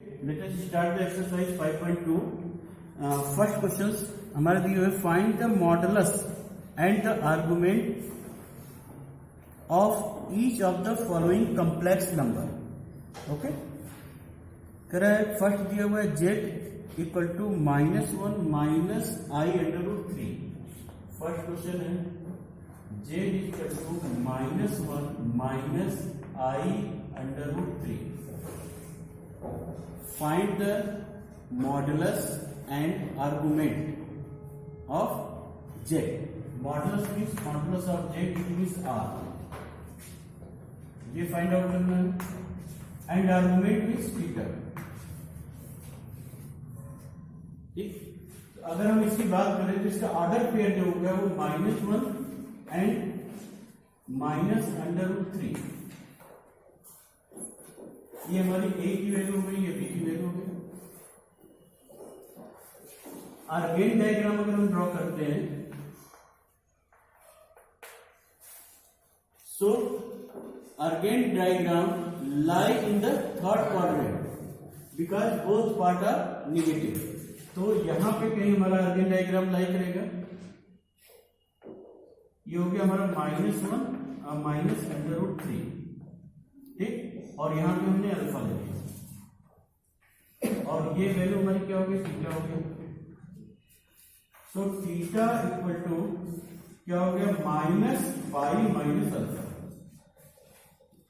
Let us start the exercise 5.2. First questions हमारे दिए हुए find the modulus and the argument of each of the following complex number. Okay? कह रहा है first दिया हुआ है z equal to -1 minus i under root 3. First question है z equal to -1 minus i under root 3. Find the modulus and argument of z. Modulus means modulus of z, it means r. ये find out करना है. And argument means theta. ठीक. अगर हम इसकी बात करें तो इसका ऑर्डर पेयर जो होगा वो -1 एंड माइनस अंडर रूट 3. ये हमारी a की वैल्यू हो गई, ये b की वैल्यू हो गई. आर्गेन डायग्राम अगर हम ड्रॉ करते हैं so Argand diagram lie in the third quadrant because both part are negative. तो यहां पे कहीं हमारा आर्गेन डायग्राम लाई करेगा. ये हो गया हमारा -1 और माइनस अंडर रूट 3. ठीक. और यहां पे हमने अल्फा ले लिया और ये वैल्यू हमारी क्या होगी, थीटा हो गया. सो थीटा इक्वल टू क्या हो गया, माइनस पाई माइनस अल्फा.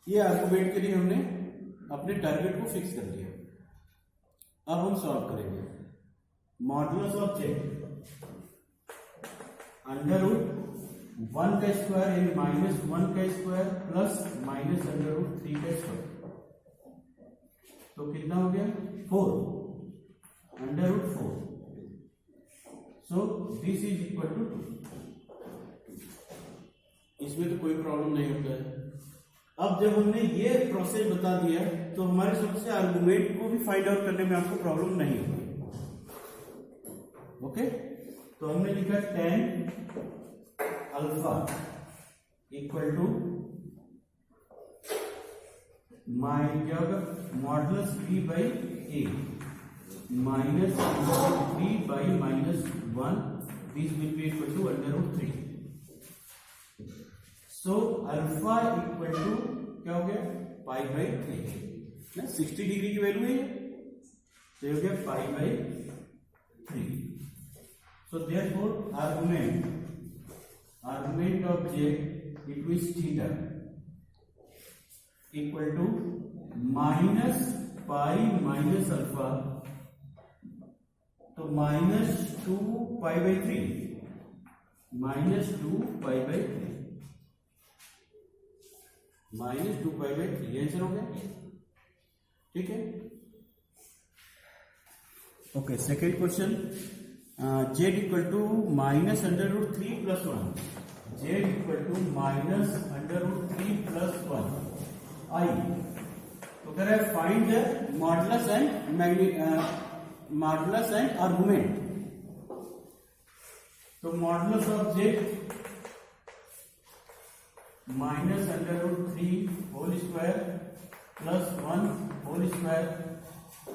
ये आर्गुमेंट के लिए हमने अपने टारगेट को फिक्स कर लिया. अब हम सॉल्व करेंगे. Modulus of z under root 1 का स्क्वायर यानी -1 का square plus minus under root 3 का स्क्वायर. तो कितना हो गया, 4 under root 4. So this is equal to 2. इसमें तो कोई प्रॉब्लम नहीं होता है. अब जब हमने ये प्रोसेस बता दिया तो हमारे सबसे आर्गुमेंट को भी फाइंड आउट करने में आपको प्रॉब्लम नहीं होगी. ओके. तो हमने लिखा tan alpha equal to modulus b by a minus 3 by -1. This will be equal to under root 3. So alpha equal to क्या हो गया, पाई बाई 3. 60 डिग्री की वैल्यू है तो ये हो गया pi by 3. So therefore argument of j it means theta equal to minus pi minus alpha. तो -2 pi by 3 -2 pi by 3 -2 pi by 3 ये आंसर हो गया. ठीक है. Okay. Second question z equal to minus under root 3 plus 1. z equal to minus under root 3 plus 1 i. तो कह रहा है find the modulus and argument. तो modulus of z minus under root 3 whole square plus 1 whole square.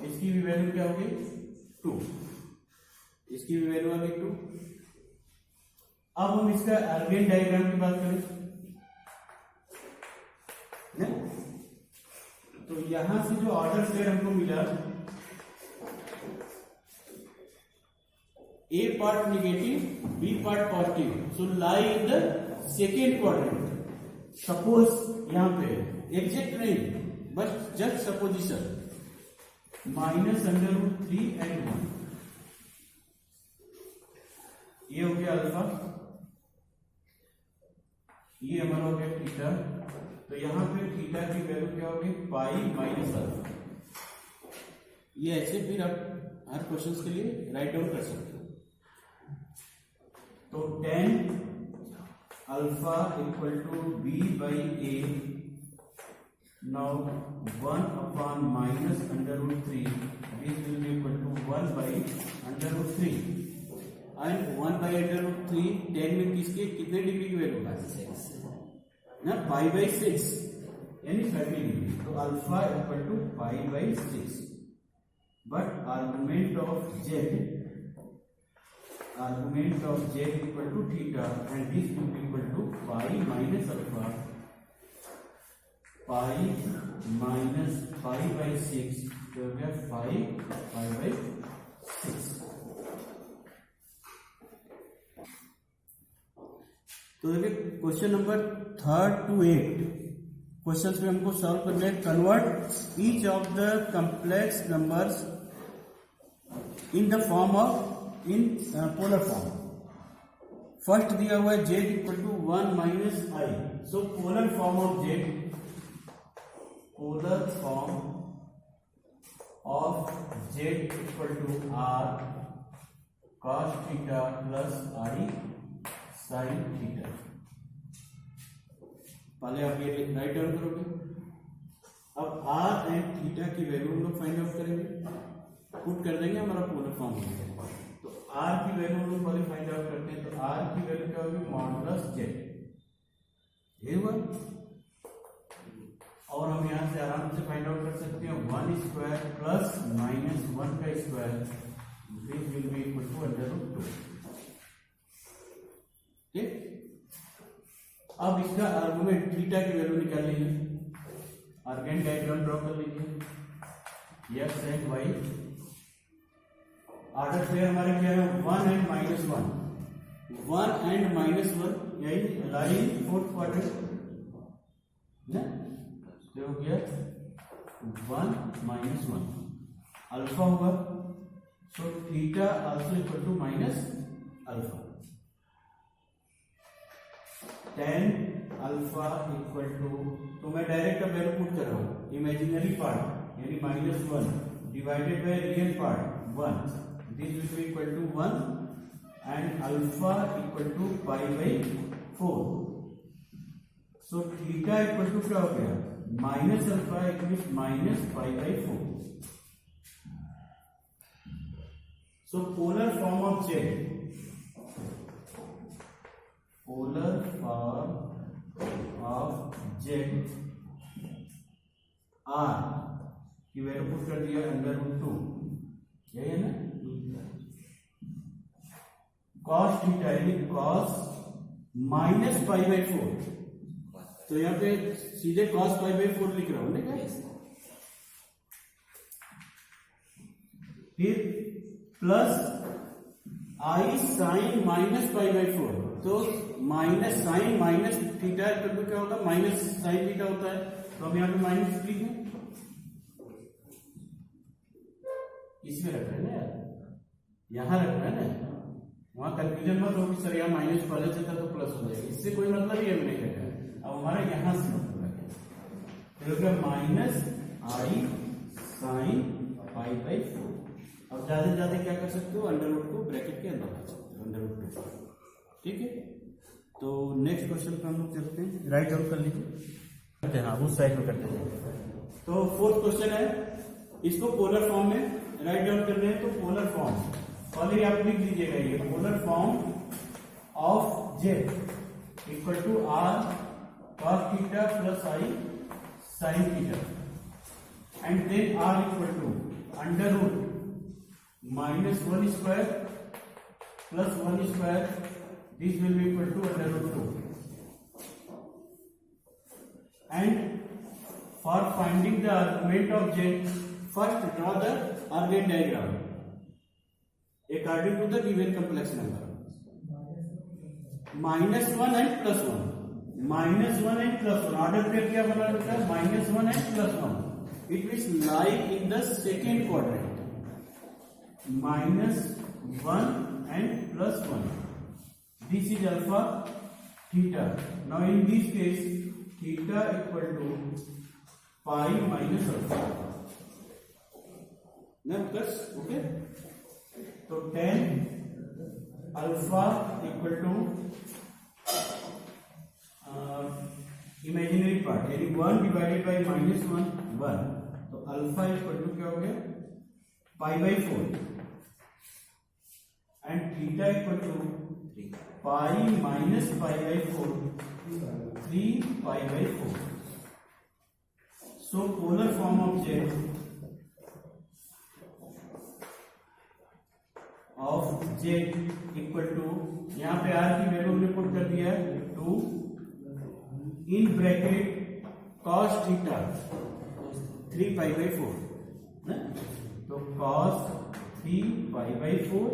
इसकी भी value क्या होगी, 2. इसकी भी वैल्यू आ गई 2. अब हम इसका आर्गेन डायग्राम की बात करें ना, तो यहां से जो ऑर्डर पेयर हमको मिला, A part negative B part positive. So lie in the second quadrant. Suppose यहां पे एग्जैक्ट नहीं but just supposition minus under root 3 and 1. ये हो गया अल्फा, ये हमारा हो गया थीटा. तो यहां पे थीटा की वैल्यू क्या होगी, पाई माइनस अल्फा. ये ऐसे फिर आप हर क्वेश्चंस के लिए राइट डाउन कर सकते हो. तो tan alpha equal to b by a. Now 1 upon minus under root 3. This will be equal to 1 by under root 3 and 1 by under root 3. 10 में किसके कितने डिग्री की वैल्यू होगा, 6 ना, पाई बाई 6 यानी 30 डिग्री. तो alpha equal to pi by 6. argument of z equal to theta, and this will be equal to pi minus alpha, pi minus pi by 6, तो हो गया pi by 6। तो देखिए क्वेश्चन नंबर 3 to 8 क्वेश्चंस में हमको solve करना है। Convert each of the complex numbers in the form of in polar form. First दिया हुआ है z equal to 1 minus i, so polar form of z, polar form of z equal to r cos theta plus i sin theta. पहले आप ये write down करोगे। अब r and theta की value हम लोग फाइंड आउट करेंगे, put कर देंगे, हमारा पोलर फॉर्म हो जाएगा। तो r की वैल्यू हम लोग पहले फाइंड आउट करते हैं। तो r की वैल्यू क्या होगी, मॉडुलस z, ये हुआ। और हम यहां से आराम से फाइंड आउट कर सकते हैं 1 स्क्वायर प्लस माइनस 1 का square, this will be equal to √2। ठीक, अब इसका आर्गुमेंट थीटा की वैल्यू निकाल लीजिए, आर्गेन डायग्राम ड्रॉ कर लीजिए, x and y। Order pair हमारे क्या है, 1 एंड -1, 1 एंड -1, यही लाइन फोर्थ क्वाड्रेंट ना, तो हो गया 1 -1 अल्फा होगा, so theta also equal to minus alpha. tan alpha equal to, तो मैं डायरेक्ट अब वैल्यू पुट कर रहा हूं, इमेजिनरी पार्ट यानी -1 divided by real part 1, this will be equal to 1 and alpha equal to pi by 4। So theta equal to क्या हो गया, minus alpha it means minus pi by 4। So polar form of z, polar form of z r की value put कर दिया √2, यही है ना, cos theta यानी cos माइनस पाई बाई 4, तो यहाँ पे सीधे cos पाई बाई 4 लिख रहा हूं ना, फिर plus i sine minus pi by 4, तो माइनस साइन माइनस थीटा तो क्या होगा, माइनस साइन थीटा होता है, तो हम यहाँ पे माइनस लिखें, इसमें रख रहे हैं ना यार, यहां रख रहे हैं ना, वहां कंफ्यूजन मत हो कि सर यहाँ माइनस पहले से था तो प्लस हो जाएगा, इससे कोई मतलब ही हमें नहीं करना है। अब हमारा यहां से मतलब है minus I sine pi by 4। अब ज्यादा से ज्यादा क्या कर सकते हो, √2 को ब्रैकेट के अंदर रख सकते हो, √2। ठीक है, तो नेक्स्ट क्वेश्चन पे हम लोग चलते हैं, राइट आउट कर लीजिए, हाँ उस साइड में करते हैं। तो फोर्थ क्वेश्चन है, इसको पोलर फॉर्म में राइट डाउन करने हैं। तो पोलर फॉर्म पहले आप लिख लीजिएगा, ये polar form of z equal to r cos theta plus i sin theta, and then r equal to √ -1 square plus 1 square, this will be equal to √2, and for finding the argument of z, first draw the argand diagram according to the given complex number, -1 and +1, -1 and +1, order pair क्या बना रहता है, -1 and +1, it means lie in the second quadrant, -1 and +1, this is alpha theta. Now in this case theta equal to pi minus alpha, now plus, okay, so tan alpha equal to imaginary part यानी 1 divided by -1 1, तो alpha equal to क्या हो गया, pi by 4, and theta equal to pi minus pi by 4, 3 pi by 4। So polar form of z z equal to, यहाँ पे are की value हमने put कर दिया है 2 in bracket cos theta 3 pi by 4, तो cos 3 pi by 4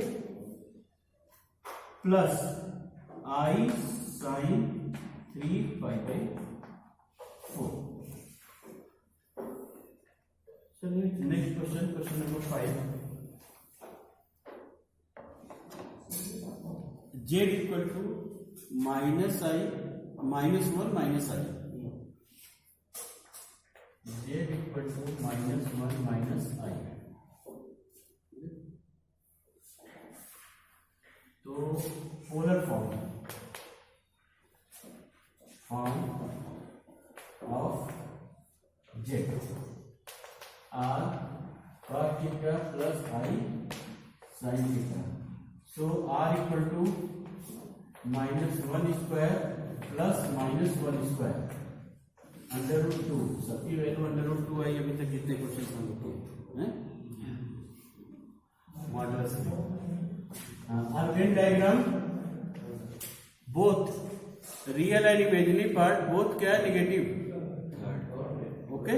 plus i sine 3 pi by 4। चलिए next question, question number 5। z equal to minus i minus 1 minus i, z equal to minus 1 minus i. तो polar form of z r cos theta plus i sine theta. So r equal to minus 1 square plus minus 1 square under root 2, सबकी value under root 2 आई। अभी तक कितने question हम लोग हैं models में। Organ diagram both real and imaginary part both क्या है नेगेटिव, ओके।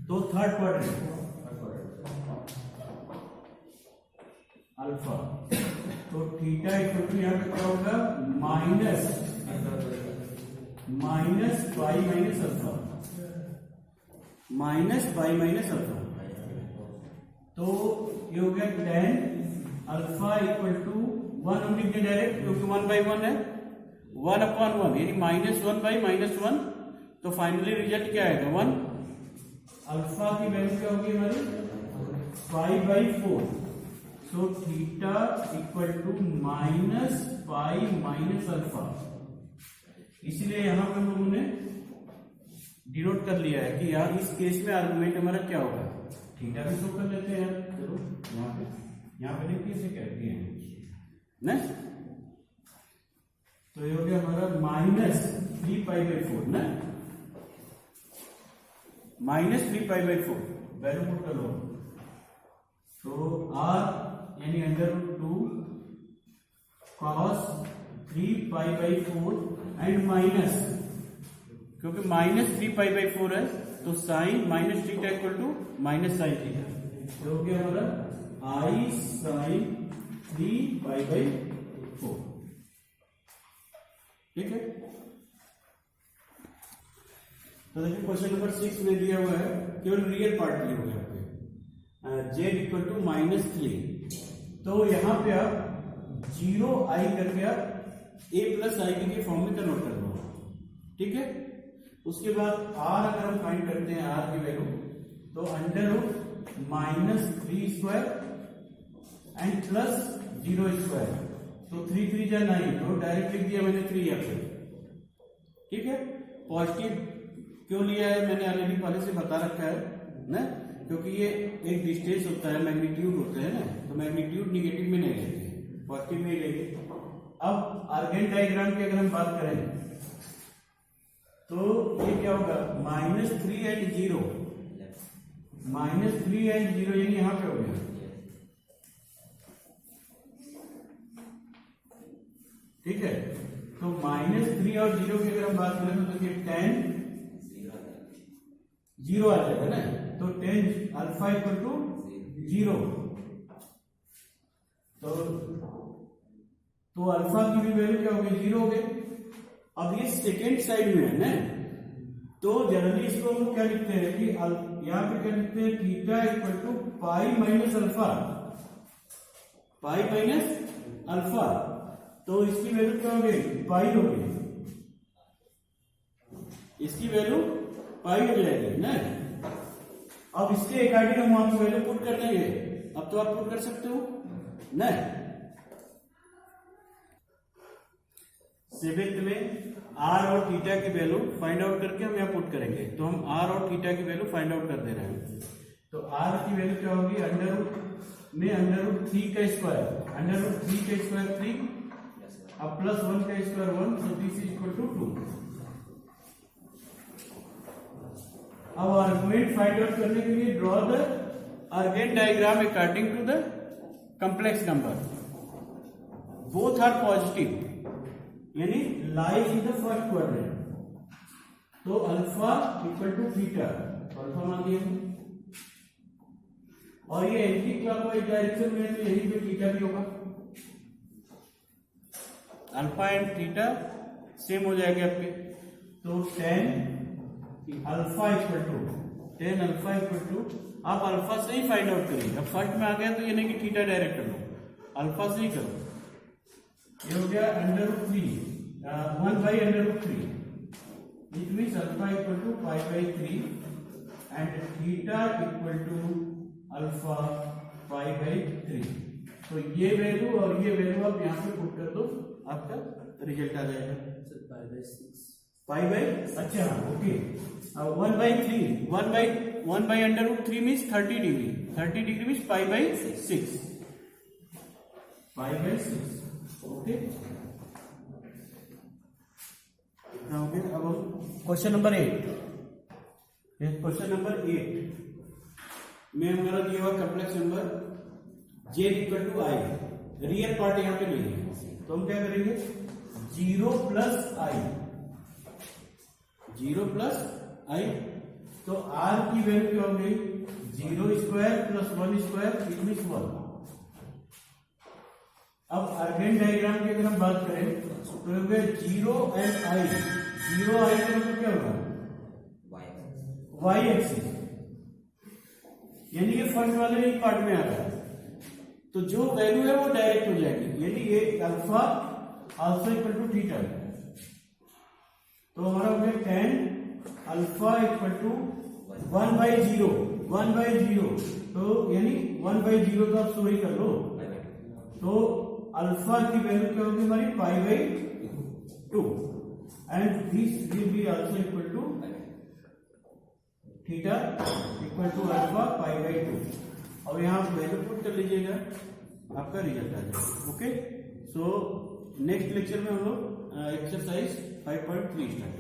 तो थर्ड क्वाड्रेंट अल्फा, तो थीटा इक्वल टू यहाँ पे क्या होगा minus pi minus alpha, minus pi minus alpha. तो ये हो गया 10 अल्फा इक्वल टू 1 हम लिख दें डायरेक्ट, क्योंकि 1 बाई 1 है, 1 अपॉन 1 यानी माइनस 1 बाई माइनस 1। तो फाइनली रिजल्ट क्या आएगा 1। अल्फा की वैल्यू क्या होगी हमारी 5 by 4। So theta equal to minus pi minus alpha. इसलिए यहां पर हम लोगों ने डिनोट कर लिया है कि यार इस केस में आर्गुमेंट हमारा क्या होगा, थीटा भी शो कर लेते हैं यार। चलो यहाँ पे देखिए इसे कहते हैं ना, तो ये हो गया हमारा माइनस 3 पाई बाई 4 ना, minus 3 pi by 4 value put कर लो। तो आर यानी under root 2 cos 3 pi by 4 and minus, क्योंकि माइनस 3 पाई बाई 4 है तो sine minus theta equal to minus sine theta. तो हो गया हमारा आई साइन 3 पाई बाई 4, ठीक है। तो देखिए क्वेश्चन नंबर 6 में दिया हुआ है, केवल रियल पार्ट लिया हुआ है, z इक्वल टू माइनस 3। तो यहां पे आप 0 आई करके आप a प्लस आई के फॉर्म में कन्वर्ट कर दो, ठीक है। उसके बाद r अगर हम फाइंड करते हैं r की वैल्यू, तो under root minus 3 square and plus 0 square. तो 3 3 जा 9, तो डायरेक्ट लिख दिया मैंने 3 यहाँ पे, ठीक है। पॉजिटिव क्यों लिया है मैंने ऑलरेडी पहले से बता रखा है ना, क्योंकि ये एक डिस्टेंस होता है, मैग्नीट्यूड होता है ना, तो मैग्नीट्यूड निगेटिव में नहीं लेते, पॉजिटिव में लेंगे। अब आर्गेन डायग्राम की अगर हम बात करें तो ये क्या होगा माइनस 3 एंड 0, माइनस 3 एंड 0 यानी यहां पे हो गया, ठीक है। तो माइनस 3 और 0 की अगर हम बात करें तो देखिए 10 0 आ जाएगा ना, तो 10 अल्फा इक्वल टू 0। तो अल्फा की भी वैल्यू क्या हो गई 0 हो गई। अब ये सेकेंड साइड में है ना, तो जनरली इसको हम क्या लिखते हैं कि यहां पे क्या लिखते हैं theta equal to pi minus alpha, pi minus alpha. तो इसकी वैल्यू क्या हो गई पाई हो गई, इसकी वैल्यू पाई हो जाएगी ना। अब इसके अकॉर्डिंग हम वहां वैल्यू पुट कर देंगे, अब तो आप पुट कर सकते हो ना। 7th में आर और थीटा की वैल्यू फाइंड आउट करके हम यहाँ पुट करेंगे, तो हम आर और थीटा की वैल्यू फाइंड आउट कर दे रहे हैं। तो आर की वैल्यू क्या होगी अंडर रूट में अंडर रूट 3 का स्क्वायर, अंडर रूट 3 का स्क्वायर 3, अब प्लस 1 का square 1, so this is equal to 2। अब आर्गुमेंट फाइंड आउट करने के लिए draw the Argand diagram according to the complex number, both are positive, यानी lies in the first quadrant. तो alpha equal to theta, alpha मान दिया, और ये एंटी क्लॉकवाइज डायरेक्शन में तो यही पे थीटा भी होगा. अल्फा एंड थीटा सेम हो जाएगा आपके. तो tan अल्फा इक्वल टू आप अल्फा से ही फाइंड आउट करिए. अब फर्स्ट में आ गया तो ये नहीं कि थीटा डायरेक्ट कर लो, अल्फा से ही करो. ये हो गया √3 1/√3, which means alpha equal to pi by 3 and theta equal to alpha pi by 3. तो ये वैल्यू और ये वैल्यू आप यहाँ पे पुट कर दो, आपका रिजल्ट आ जाएगा. pi by अच्छा okay. 1/3 1/√3 means 30 degree. 30 degree means pi by 6. pi by 6. Okay. अब हम क्वेश्चन नंबर 8. क्वेश्चन नंबर 8 में हमारा दिया हुआ complex number j equal to i. Real part यहाँ पे नहीं है, तो हम क्या करेंगे 0 प्लस i. तो r की वैल्यू क्या हो गई 0² + 1² इट मींस 1. अब अर्गेन डायग्राम की अगर हम बात करें तो हो गया 0 and i. 0 i का मतलब क्या होगा y एक्सिस, यानी ये फर्स्ट वाले एक पार्ट में आ रहा है, तो जो वैल्यू है वो डायरेक्ट हो जाएगी, यानी ये alpha also equal to theta. तो हमारा हो गया tan अल्फा इक्वल टू 1/0. तो यानी 1/0 तो आप सॉरी कर लो, तो अल्फा की वैल्यू क्या होगी हमारी pi by 2 and this will be also equal to theta equal to alpha pi by 2. और यहाँ वैल्यू पुट कर लीजिएगा, आपका रिजल्ट आ जाएगा. ओके. सो नेक्स्ट लेक्चर में हम लोग एक्सरसाइज 5.3 स्टार्ट